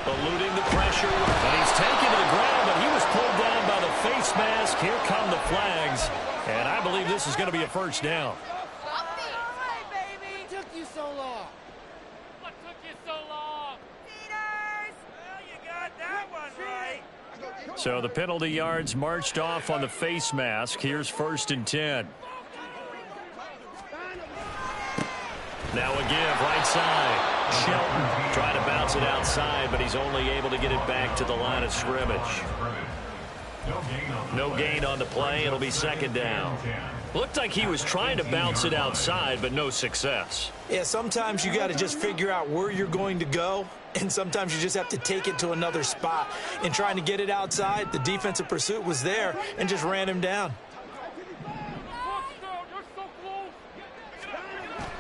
eluding the pressure, and he's taken to the ground, but he was pulled down by the face mask. Here come the flags, and I believe this is going to be a first down. What took you so long? What took you so long? Peters! Well, you got that one right. So the penalty yards marched off on the face mask. Here's 1st and 10. Now a give, right side. Shelton trying to bounce it outside, but he's only able to get it back to the line of scrimmage. No gain on the play. It'll be second down. Looked like he was trying to bounce it outside, but no success. Yeah, sometimes you got to just figure out where you're going to go, and sometimes you just have to take it to another spot. In trying to get it outside, the defensive pursuit was there and just ran him down.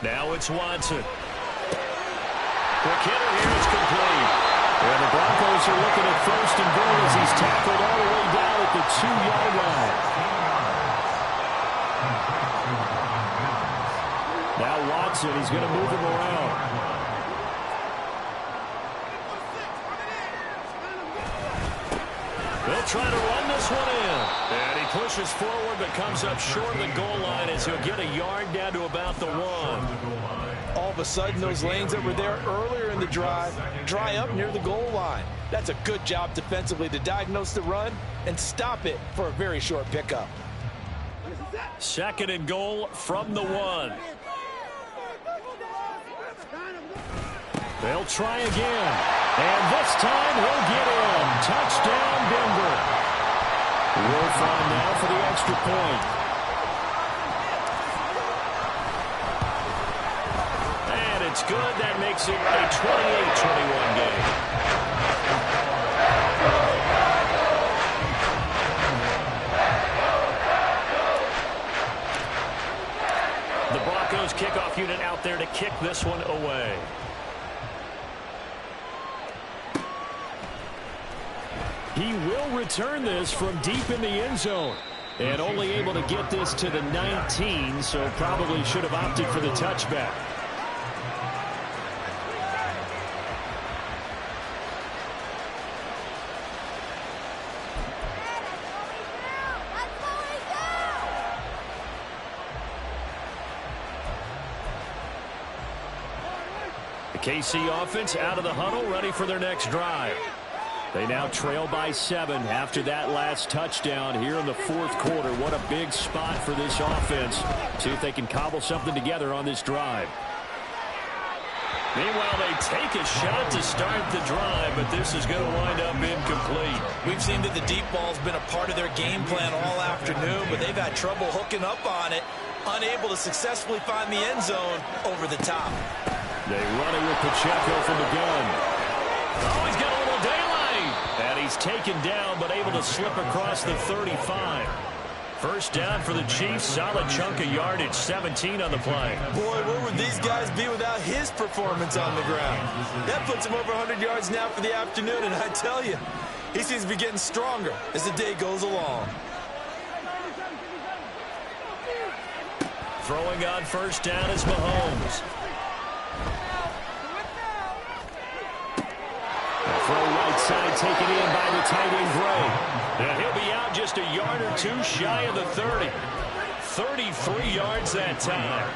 Now it's Watson. Quick hitter here is complete. And the Broncos are looking at first and goal as he's tackled all the way down at the 2-yard line. Now Watson, he's going to move him around. They'll try to run this one in. And he pushes forward but comes up short of the goal line as he'll get a yard down to about the 1. All of a sudden, those lanes that were there earlier in the drive dry up near the goal line. That's a good job defensively to diagnose the run and stop it for a very short pickup. Second and goal from the 1. They'll try again. And this time he'll get in. Touchdown, Denver. Wolf on now for the extra point. And it's good. That makes it a 28-21 game. The Broncos kickoff unit out there to kick this one away. He will return this from deep in the end zone. And only able to get this to the 19, so probably should have opted for the touchback. The KC offense out of the huddle, ready for their next drive. They now trail by 7 after that last touchdown here in the fourth quarter. What a big spot for this offense. See if they can cobble something together on this drive. Meanwhile, they take a shot to start the drive, but this is going to wind up incomplete. We've seen that the deep ball's been a part of their game plan all afternoon, but they've had trouble hooking up on it, unable to successfully find the end zone over the top. They run it with Pacheco from the gun. Oh, he's got a little daylight. And he's taken down, but able to slip across the 35. First down for the Chiefs. Solid chunk of yardage, 17 on the play. Boy, where would these guys be without his performance on the ground? That puts him over 100 yards now for the afternoon, and I tell you, he seems to be getting stronger as the day goes along. Throwing on first down is Mahomes. Throw right side taken in by the tight end Gray. And he'll be out just a yard or two shy of the 30. 33 yards that time.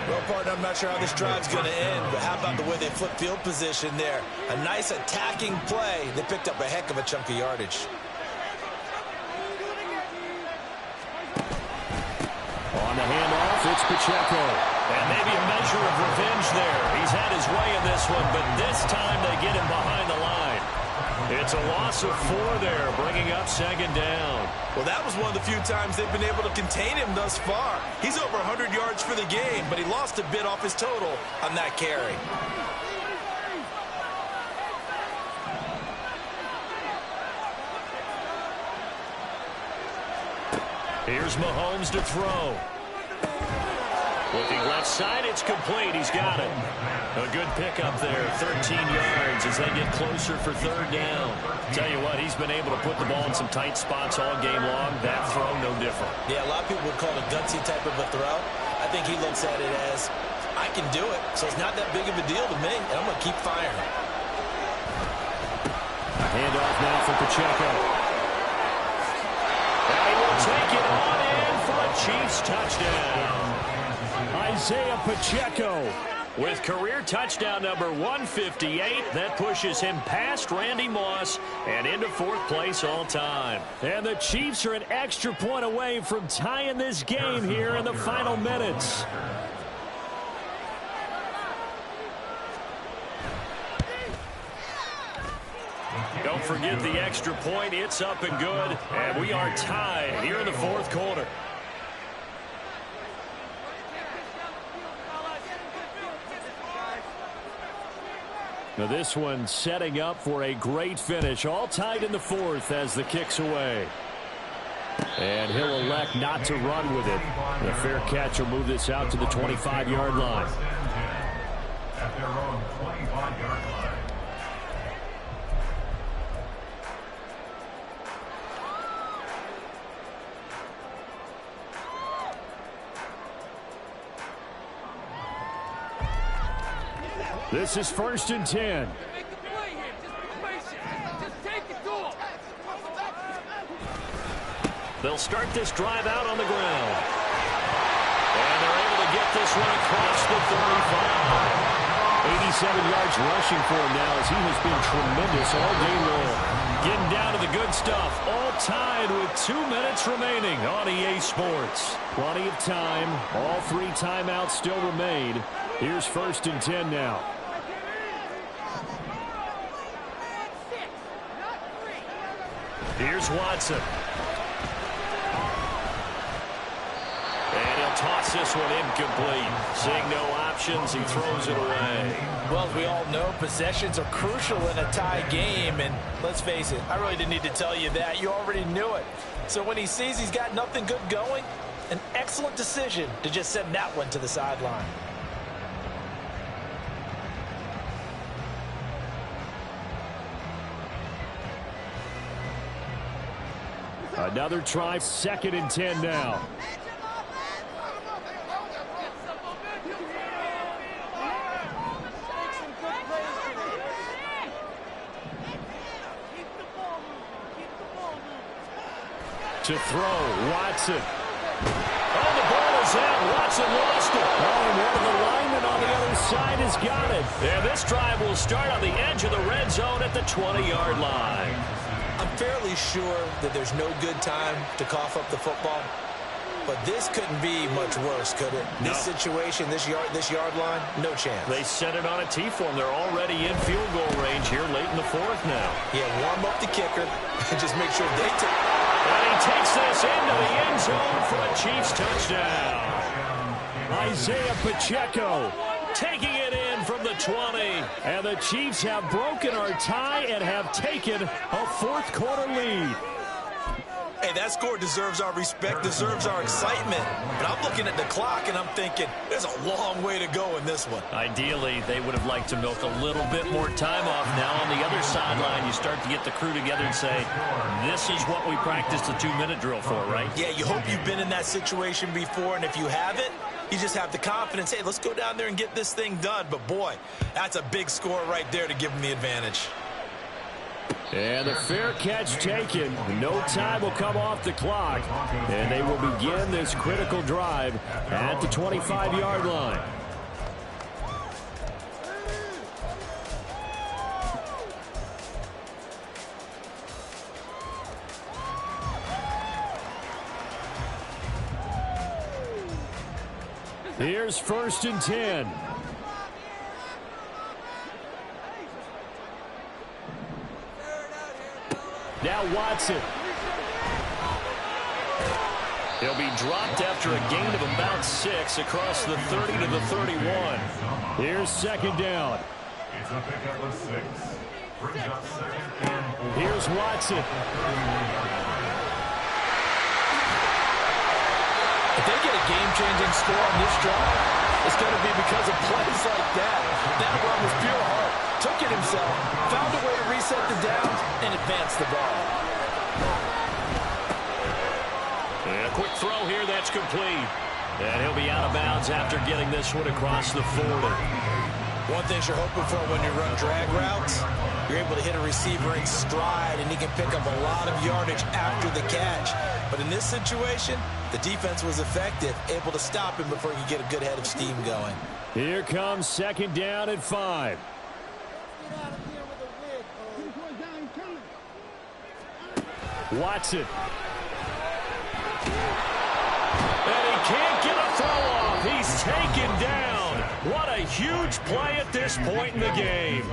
Well, partner, I'm not sure how this drive's going to end, but how about the way they flip field position there? A nice attacking play. They picked up a heck of a chunk of yardage. On the handoff, it's Pacheco. And maybe a measure of revenge there. He's had his way in this one, but this time they get him behind the line. It's a loss of 4 there, bringing up second down. Well, that was one of the few times they've been able to contain him thus far. He's over 100 yards for the game, but he lost a bit off his total on that carry. Here's Mahomes to throw. Looking left side, it's complete. He's got it. A good pickup there, 13 yards as they get closer for third down. Tell you what, he's been able to put the ball in some tight spots all game long. That throw, no different. Yeah, a lot of people would call it a gutsy type of a throw. I think he looks at it as, I can do it, so it's not that big of a deal to me, and I'm going to keep firing. Handoff now for Pacheco. And he will take it on in for a Chiefs touchdown. Isaiah Pacheco with career touchdown number 158. That pushes him past Randy Moss and into 4th place all time. And the Chiefs are an extra point away from tying this game here in the final minutes. forget the extra point. It's up and good, and we are tied here in the fourth quarter. Now this one setting up for a great finish. All tied in the fourth as the kick's away. And he'll elect not to run with it. The fair catch will move this out to the 25-yard line. At their own 25-yard line. This is 1st and 10. They'll start this drive out on the ground. And they're able to get this one across the 35. 87 yards rushing for him now as he has been tremendous all day long. Getting down to the good stuff. All tied with 2 minutes remaining on EA Sports. Plenty of time. All 3 timeouts still remain. Here's 1st and 10 now. Here's Watson. And he'll toss this one incomplete. Seeing no options, he throws it away. Well, as we all know, possessions are crucial in a tie game. And let's face it, I really didn't need to tell you that. You already knew it. So when he sees he's got nothing good going, an excellent decision to just send that one to the sideline. Another try, 2nd and 10 now. To throw, Watson. Oh, the ball is out. Watson lost it. Oh, and one of the linemen on the other side has got it. And this drive will start on the edge of the red zone at the 20-yard line. I'm fairly sure that there's no good time to cough up the football, but this couldn't be much worse, could it? No. This situation, this yard line, no chance. They set it on a T-form. They're already in field goal range here late in the fourth now. Yeah, warm up the kicker and just make sure they take. And he takes this into the end zone for a Chiefs touchdown. Isaiah Pacheco taking it in from the 20. And the Chiefs have broken our tie and have taken a fourth quarter lead. Hey, that score deserves our respect, deserves our excitement. But I'm looking at the clock and I'm thinking there's a long way to go in this one. Ideally, they would have liked to milk a little bit more time off. Now on the other sideline, you start to get the crew together and say, this is what we practiced the 2-minute drill for, right? Yeah, you hope you've been in that situation before, and if you haven't, you just have the confidence, hey, let's go down there and get this thing done. But, boy, that's a big score right there to give them the advantage. And the fair catch taken. No time will come off the clock. And they will begin this critical drive at the 25-yard line. Here's 1st and 10. Now Watson. He'll be dropped after a gain of about 6 across the 30 to the 31. Here's 2nd down. It's a pickup of 6. Brings up 2nd and 4. Here's Watson. If they get a game-changing score on this drive, it's going to be because of plays like that. That run was pure heart. Took it himself, found a way to reset the downs, and advance the ball. And a quick throw here, that's complete. And he'll be out of bounds after getting this one across the 40. One thing you're hoping for when you run drag routes, you're able to hit a receiver in stride, and he can pick up a lot of yardage after the catch. But in this situation, the defense was effective, able to stop him before he could get a good head of steam going. Here comes 2nd down and 5. Watson. And he can't get a throw off. He's taken down. What a huge play at this point in the game.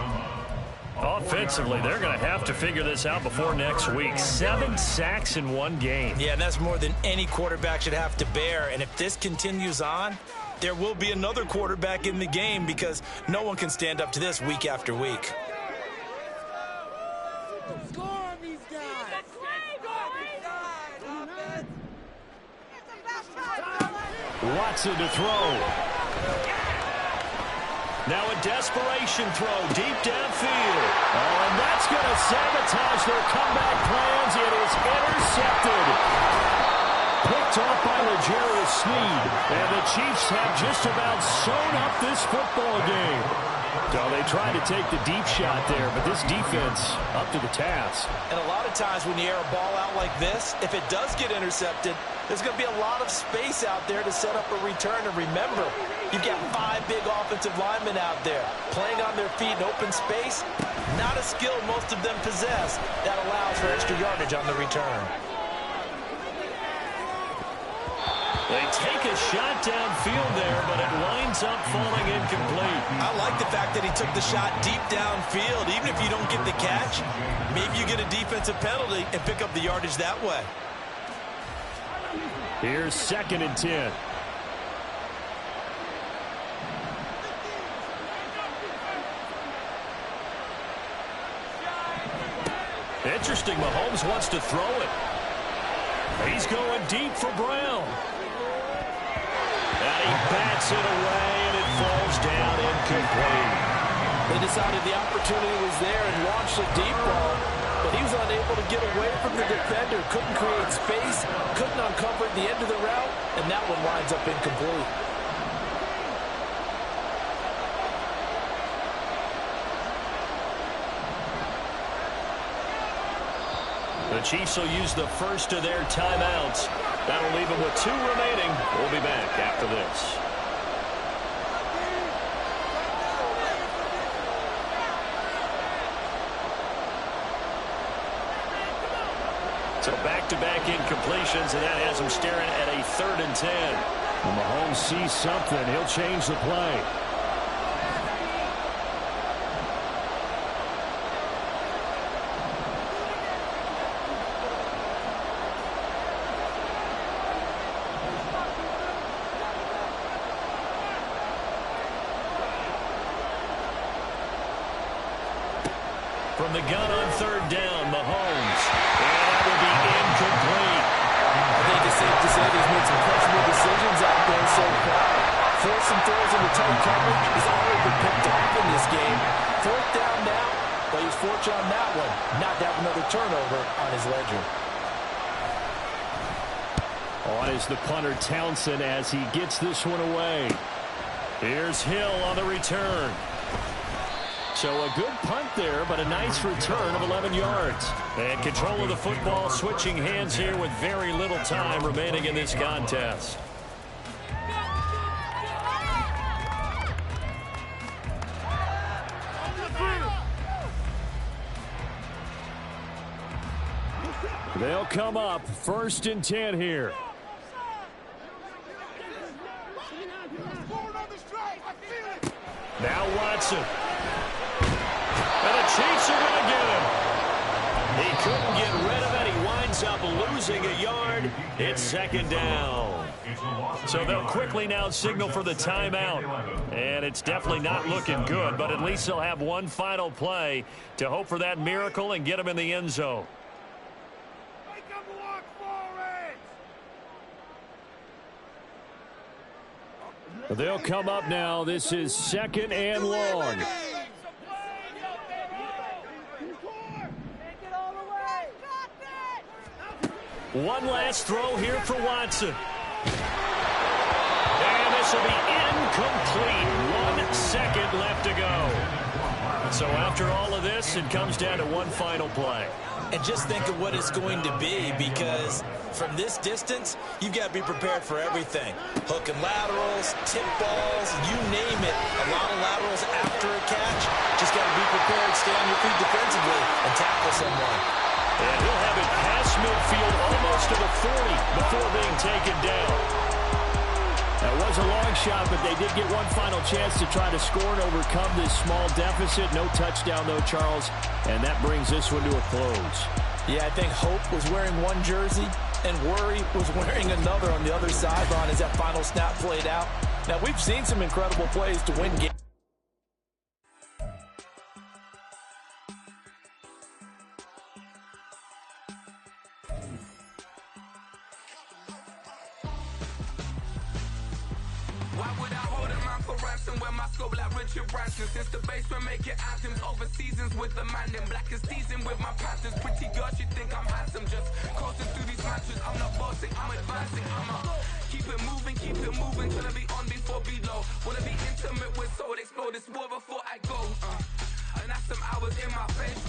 Offensively, they're going to have to figure this out before next week. 7 sacks in one game. Yeah, and that's more than any quarterback should have to bear. And if this continues on, there will be another quarterback in the game because no one can stand up to this week after week. Score on these guys. Watson to throw. Now a desperation throw deep downfield. Oh, and that's going to sabotage their comeback plans. It is intercepted. Picked off by L'Jarius Sneed. And the Chiefs have just about sewn up this football game. So they tried to take the deep shot there, but this defense up to the task. And a lot of times when you air a ball out like this, if it does get intercepted, there's going to be a lot of space out there to set up a return. And remember, you've got 5 big offensive linemen out there playing on their feet in open space. Not a skill most of them possess that allows for extra yardage on the return. They take a shot downfield there, but it winds up falling incomplete. I like the fact that he took the shot deep downfield. Even if you don't get the catch, maybe you get a defensive penalty and pick up the yardage that way. Here's 2nd and 10. Interesting, Mahomes wants to throw it. He's going deep for Brown. And he bats it away, and it falls down incomplete. They decided the opportunity was there and launched a deep ball, but he was unable to get away from the defender, couldn't create space, couldn't uncover the end of the route, and that one winds up incomplete. The Chiefs will use the first of their timeouts. That'll leave them with 2 remaining. We'll be back after this. So back-to-back incompletions, and that has him staring at a 3rd and 10. When Mahomes sees something, he'll change the play. From the gun on 3rd down, Mahomes. And that will be incomplete. I think it's safe to say he's made some questionable decisions out there so far. Forcing throws into tight coverage has already been picked off in this game. 4th down now, but he's fortunate on that one not to have another turnover on his ledger. On is the punter Townsend as he gets this one away. Here's Hill on the return. So a good punt there, but a nice return of 11 yards. And control of the football switching hands here with very little time remaining in this contest. They'll come up 1st and 10 here. Now Watson. And the Chiefs are going to get him. He couldn't get rid of it. He winds up losing a yard. It's 2nd down. So they'll quickly now signal for the timeout. And it's definitely not looking good, but at least they'll have one final play to hope for that miracle and get him in the end zone. They'll come up now. This is 2nd and long. One last throw here for Watson. And this will be incomplete. 1 second left to go. So after all of this, it comes down to one final play. And just think of what it's going to be, because from this distance, you've got to be prepared for everything. Hook and laterals, tip balls, you name it. A lot of laterals after a catch. Just got to be prepared, stay on your feet defensively, and tackle someone. And he'll have it past midfield almost to the 40 before being taken down. That was a long shot, but they did get one final chance to try to score and overcome this small deficit. No touchdown, though, Charles, and that brings this one to a close. Yeah, I think Hope was wearing one jersey and Worry was wearing another on the other sideline as that final snap played out. Now, we've seen some incredible plays to win games. Since the basement making anthems over seasons with the man in black is teasing with my Panthers. Pretty girl, she think I'm handsome. Just coasting through these matches. I'm not bossing, I'm advancing. I'ma keep it moving till I be on before below. Wanna be intimate with soul, explore this war before I go. And that's some hours in my face.